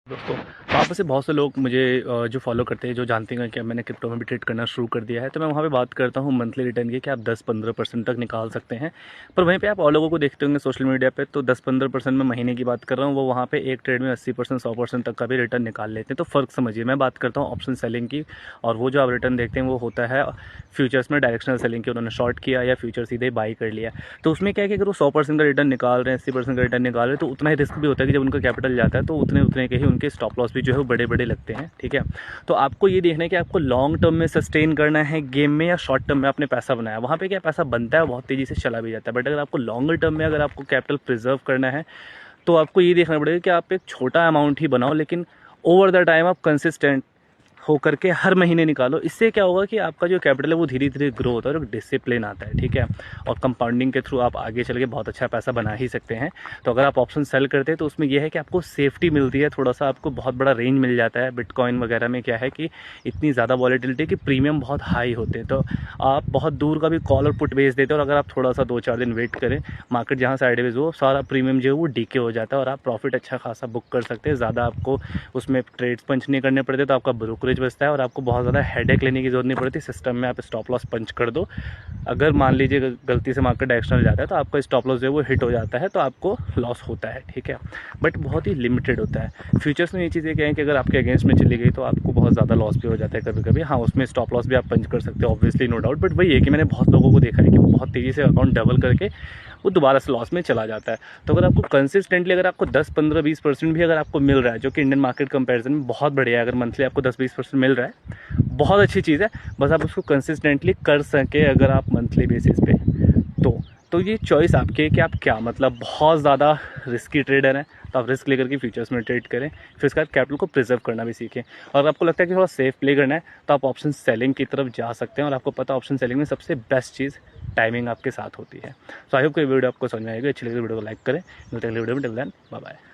दोस्तों, तो आप में से बहुत से लोग मुझे जो फॉलो करते हैं, जो जानते हैं कि मैंने क्रिप्टो में भी ट्रेड करना शुरू कर दिया है, तो मैं वहाँ पे बात करता हूँ मंथली रिटर्न की कि आप 10-15% तक निकाल सकते हैं। पर वहीं पे आप और लोगों को देखते होंगे सोशल मीडिया पे, तो 10-15% में महीने की बात कर रहा हूँ, वो वहाँ पे एक ट्रेड में 80% 100% तक का भी रिटर्न निकाल लेते हैं। तो फ़र्क समझिए, मैं बात करता हूँ ऑप्शन सेलिंग की, और वो जो आप रिटर्न देखते हैं वो होता है फ्यूचर्स में डायरेक्शनल सेलिंग की। उन्होंने शॉर्ट किया या फ्यूचर सीधे बाई कर लिया। तो उसमें क्या है कि अगर वो 100% का रिटर्न निकाल रहे हैं, 80% का रिटर्न निकाल रहे हैं, तो उतना ही रिस्क भी होता है कि जब उनका कैपिटल जाता है तो उतने उतने के ही उनके स्टॉप लॉस भी जो है वो बड़े बड़े लगते हैं। ठीक है, तो आपको ये देखना है कि आपको लॉन्ग टर्म में सस्टेन करना है गेम में, या शॉर्ट टर्म में आपने पैसा बनाया, वहाँ पे क्या पैसा बनता है बहुत तेज़ी से चला भी जाता है। बट अगर आपको लॉन्गर टर्म में अगर आपको कैपिटल प्रिजर्व करना है, तो आपको ये देखना पड़ेगा कि आप एक छोटा अमाउंट ही बनाओ, लेकिन ओवर द टाइम आप कंसिस्टेंट हो करके हर महीने निकालो। इससे क्या होगा कि आपका जो कैपिटल है वो धीरे धीरे ग्रो होता है और एक डिसिप्लिन आता है। ठीक है, और कंपाउंडिंग के थ्रू आप आगे चल के बहुत अच्छा पैसा बना ही सकते हैं। तो अगर आप ऑप्शन सेल करते हैं तो उसमें यह है कि आपको सेफ्टी मिलती है, थोड़ा सा आपको बहुत बड़ा रेंज मिल जाता है। बिटकॉइन वगैरह में क्या है कि इतनी ज़्यादा वॉलेटिलिटी कि प्रीमियम बहुत हाई होते हैं, तो आप बहुत दूर का भी कॉल और पुट बेच देते हैं, और अगर आप थोड़ा सा 2-4 दिन वेट करें, मार्केट जहाँ साइडवेज हो, सारा प्रीमियम जो है वो डीके हो जाता है और आप प्रॉफिट अच्छा खासा बुक कर सकते हैं। ज़्यादा आपको उसमें ट्रेड्स पंच नहीं करने पड़ते, तो आपका ब्रोकरेज बचता है और आपको बहुत ज़्यादा हेडेक लेने की ज़रूरत नहीं पड़ती। सिस्टम में आप स्टॉप लॉस पंच कर दो, अगर मान लीजिए गलती से मार्केट डायरेक्शनल जाता है तो आपका स्टॉप लॉस जो है वो हिट हो जाता है, तो आपको लॉस होता है। ठीक है, बट बहुत ही लिमिटेड होता है। फ्यूचर्स में ये चीज़ें क्या है कि अगर आपके अगेंस्ट में चली गई तो आपको बहुत ज़्यादा लॉस भी हो जाता है कभी कभी। हाँ, उसमें स्टॉप लॉस भी आप पंच कर सकते हो ऑब्वियसली, नो डाउट। बट वही है कि मैंने बहुत लोगों को देखा है कि वो बहुत तेज़ी से अकाउंट डबल करके वो दोबारा से लॉस में चला जाता है। तो अगर आपको कंसिस्टेंटली अगर आपको 10-15-20% भी अगर आपको मिल रहा है, जो कि इंडियन मार्केट कंपैरिजन में बहुत बढ़िया है, अगर मंथली आपको 10-20% मिल रहा है, बहुत अच्छी चीज़ है। बस आप उसको कंसिस्टेंटली कर सकें अगर आप मंथली बेसिस पे, तो ये चॉइस आपकी है कि आप क्या, मतलब बहुत ज़्यादा रिस्की ट्रेडर हैं तो आप रिस्क लेकर के फ्यूचर्स में ट्रेड करें, फिर उसके बाद कैपिटल को प्रिजर्व करना भी सीखें। और अगर आपको लगता है कि थोड़ा सेफ प्ले करना है तो आप ऑप्शन सेलिंग की तरफ जा सकते हैं, और आपको पता है ऑप्शन सेलिंग में सबसे बेस्ट चीज़ टाइमिंग आपके साथ होती है। सो आई होप कि वीडियो आपको समझ में आएगी। अच्छी लगी वीडियो को लाइक करें। मिलते हैं अगले वीडियो में, टिल देन बाय बाय।